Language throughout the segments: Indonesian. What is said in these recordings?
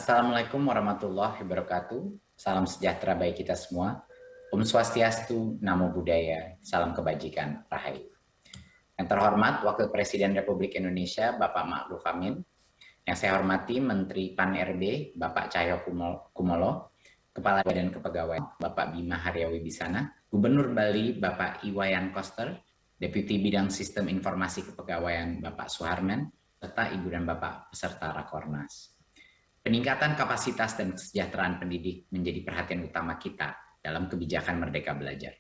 Assalamualaikum warahmatullahi wabarakatuh. Salam sejahtera bagi kita semua. Om Swastiastu, Namo Buddhaya, salam kebajikan, Rahayu. Yang terhormat Wakil Presiden Republik Indonesia, Bapak Ma'ruf Amin. Yang saya hormati Menteri Pan-RB, Bapak Cahyo Kumolo, Kepala Badan Kepegawaian, Bapak Bima Haryawibisana, Gubernur Bali, Bapak Iwayan Koster, Deputi Bidang Sistem Informasi Kepegawaian, Bapak Suharman, serta Ibu dan Bapak peserta Rakornas. Peningkatan kapasitas dan kesejahteraan pendidik menjadi perhatian utama kita dalam kebijakan Merdeka Belajar.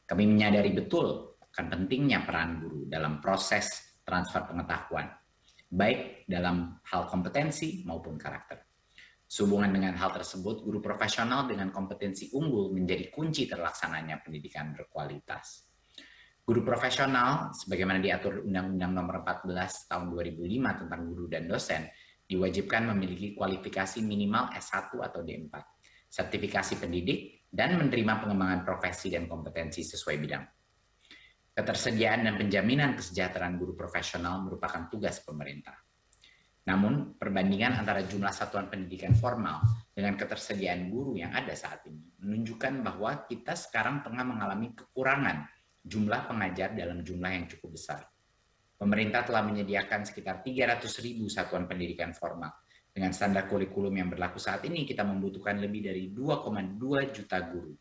Kami menyadari betul akan pentingnya peran guru dalam proses transfer pengetahuan, baik dalam hal kompetensi maupun karakter. Sehubungan dengan hal tersebut, guru profesional dengan kompetensi unggul menjadi kunci terlaksananya pendidikan berkualitas. Guru profesional, sebagaimana diatur Undang-Undang Nomor 14 Tahun 2005 tentang guru dan dosen, diwajibkan memiliki kualifikasi minimal S1 atau D4, sertifikasi pendidik, dan menerima pengembangan profesi dan kompetensi sesuai bidang. Ketersediaan dan penjaminan kesejahteraan guru profesional merupakan tugas pemerintah. Namun, perbandingan antara jumlah satuan pendidikan formal dengan ketersediaan guru yang ada saat ini menunjukkan bahwa kita sekarang tengah mengalami kekurangan jumlah pengajar dalam jumlah yang cukup besar. Pemerintah telah menyediakan sekitar 300.000 satuan pendidikan formal. Dengan standar kurikulum yang berlaku saat ini, kita membutuhkan lebih dari 2,2 juta guru.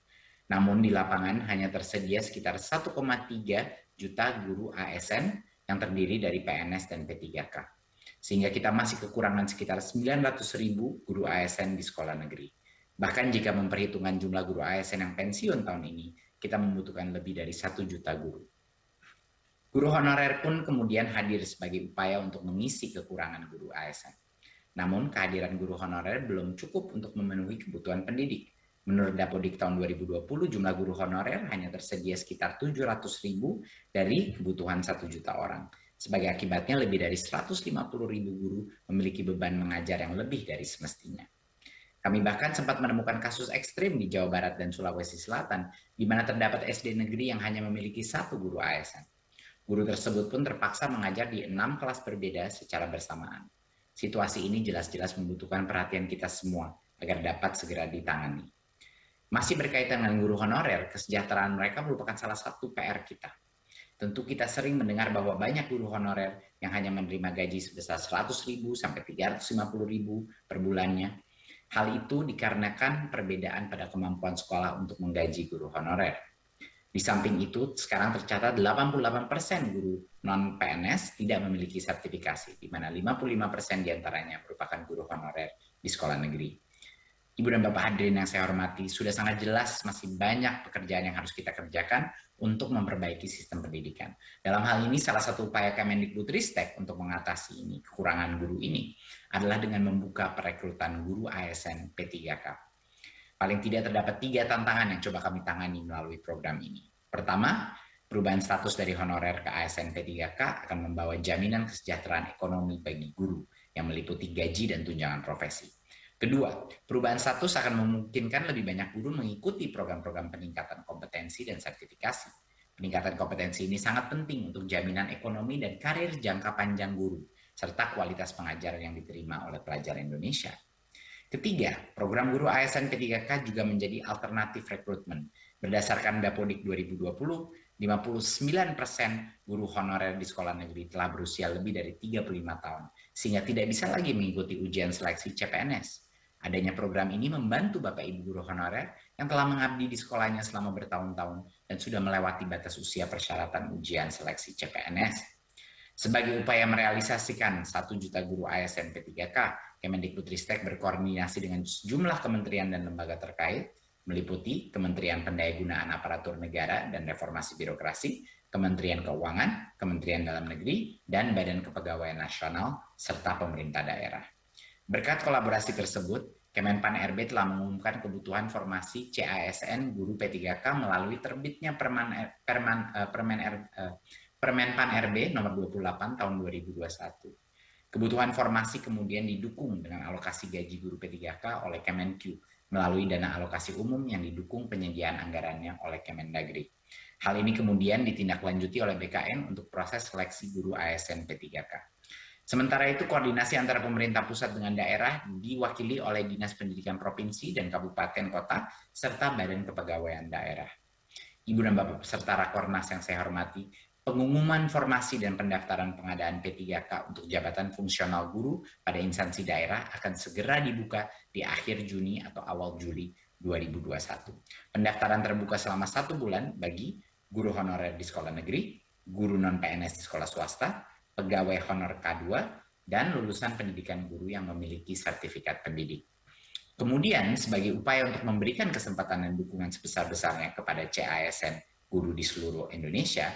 Namun di lapangan hanya tersedia sekitar 1,3 juta guru ASN yang terdiri dari PNS dan P3K. Sehingga kita masih kekurangan sekitar 900.000 guru ASN di sekolah negeri. Bahkan jika memperhitungkan jumlah guru ASN yang pensiun tahun ini, kita membutuhkan lebih dari 1 juta guru. Guru honorer pun kemudian hadir sebagai upaya untuk mengisi kekurangan guru ASN. Namun kehadiran guru honorer belum cukup untuk memenuhi kebutuhan pendidik. Menurut Dapodik tahun 2020, jumlah guru honorer hanya tersedia sekitar 700.000 dari kebutuhan 1 juta orang. Sebagai akibatnya, lebih dari 150.000 guru memiliki beban mengajar yang lebih dari semestinya. Kami bahkan sempat menemukan kasus ekstrim di Jawa Barat dan Sulawesi Selatan, di mana terdapat SD negeri yang hanya memiliki 1 guru ASN. Guru tersebut pun terpaksa mengajar di 6 kelas berbeda secara bersamaan. Situasi ini jelas-jelas membutuhkan perhatian kita semua agar dapat segera ditangani. Masih berkaitan dengan guru honorer, kesejahteraan mereka merupakan salah satu PR kita. Tentu kita sering mendengar bahwa banyak guru honorer yang hanya menerima gaji sebesar 100.000 sampai 350.000 per bulannya. Hal itu dikarenakan perbedaan pada kemampuan sekolah untuk menggaji guru honorer. Di samping itu, sekarang tercatat 88% guru non-PNS tidak memiliki sertifikasi, di mana 55% diantaranya merupakan guru honorer di sekolah negeri. Ibu dan Bapak hadirin yang saya hormati, sudah sangat jelas masih banyak pekerjaan yang harus kita kerjakan untuk memperbaiki sistem pendidikan. Dalam hal ini, salah satu upaya Kemendikbudristek untuk mengatasi ini, kekurangan guru ini, adalah dengan membuka perekrutan guru ASN P3K. Paling tidak terdapat 3 tantangan yang coba kami tangani melalui program ini. Pertama, perubahan status dari honorer ke ASN P3K akan membawa jaminan kesejahteraan ekonomi bagi guru yang meliputi gaji dan tunjangan profesi. Kedua, perubahan status akan memungkinkan lebih banyak guru mengikuti program-program peningkatan kompetensi dan sertifikasi. Peningkatan kompetensi ini sangat penting untuk jaminan ekonomi dan karir jangka panjang guru, serta kualitas pengajaran yang diterima oleh pelajar Indonesia. Ketiga, program guru ASN P3K juga menjadi alternatif rekrutmen. Berdasarkan Dapodik 2020, 59% guru honorer di sekolah negeri telah berusia lebih dari 35 tahun, sehingga tidak bisa lagi mengikuti ujian seleksi CPNS. Adanya program ini membantu Bapak Ibu guru honorer yang telah mengabdi di sekolahnya selama bertahun-tahun dan sudah melewati batas usia persyaratan ujian seleksi CPNS. Sebagai upaya merealisasikan 1 juta guru ASN P3K, Kemendikbudristek berkoordinasi dengan sejumlah kementerian dan lembaga terkait, meliputi Kementerian Pendayagunaan Aparatur Negara dan Reformasi Birokrasi, Kementerian Keuangan, Kementerian Dalam Negeri, dan Badan Kepegawaian Nasional, serta pemerintah daerah. Berkat kolaborasi tersebut, Kemenpan-RB telah mengumumkan kebutuhan formasi CASN guru P3K melalui terbitnya Permenpan-RB nomor 28 tahun 2021. Kebutuhan formasi kemudian didukung dengan alokasi gaji guru P3K oleh Kemenq melalui dana alokasi umum yang didukung penyediaan anggarannya oleh Kemendagri. Hal ini kemudian ditindaklanjuti oleh BKN untuk proses seleksi guru ASN P3K. Sementara itu, koordinasi antara pemerintah pusat dengan daerah diwakili oleh Dinas Pendidikan Provinsi dan Kabupaten Kota, serta Badan Kepegawaian Daerah. Ibu dan Bapak peserta Rakornas yang saya hormati, pengumuman formasi dan pendaftaran pengadaan P3K untuk jabatan fungsional guru pada instansi daerah akan segera dibuka di akhir Juni atau awal Juli 2021. Pendaftaran terbuka selama 1 bulan bagi guru honorer di sekolah negeri, guru non-PNS di sekolah swasta, pegawai honor K2, dan lulusan pendidikan guru yang memiliki sertifikat pendidik. Kemudian, sebagai upaya untuk memberikan kesempatan dan dukungan sebesar-besarnya kepada CASN guru di seluruh Indonesia,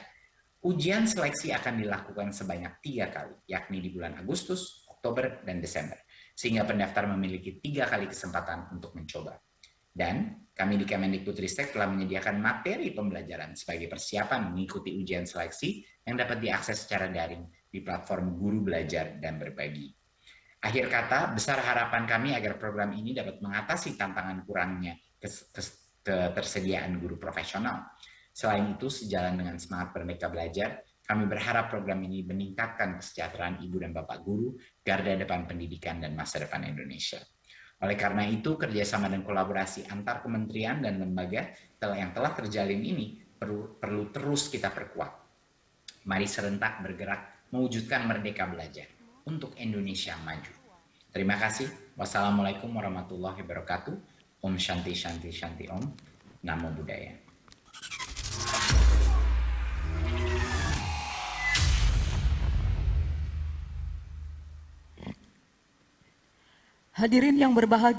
ujian seleksi akan dilakukan sebanyak 3 kali, yakni di bulan Agustus, Oktober, dan Desember, sehingga pendaftar memiliki 3 kali kesempatan untuk mencoba. Dan kami di Kemendikbudristek telah menyediakan materi pembelajaran sebagai persiapan mengikuti ujian seleksi yang dapat diakses secara daring di platform Guru Belajar dan Berbagi. Akhir kata, besar harapan kami agar program ini dapat mengatasi tantangan kurangnya ketersediaan guru profesional. Selain itu, sejalan dengan semangat Merdeka Belajar, kami berharap program ini meningkatkan kesejahteraan ibu dan bapak guru, garda depan pendidikan dan masa depan Indonesia. Oleh karena itu, kerjasama dan kolaborasi antar kementerian dan lembaga yang telah terjalin ini perlu terus kita perkuat. Mari serentak bergerak mewujudkan Merdeka Belajar untuk Indonesia maju. Terima kasih. Wassalamualaikum warahmatullahi wabarakatuh. Om Shanti Shanti Shanti Om. Namo Buddhaya. Hadirin yang berbahagia.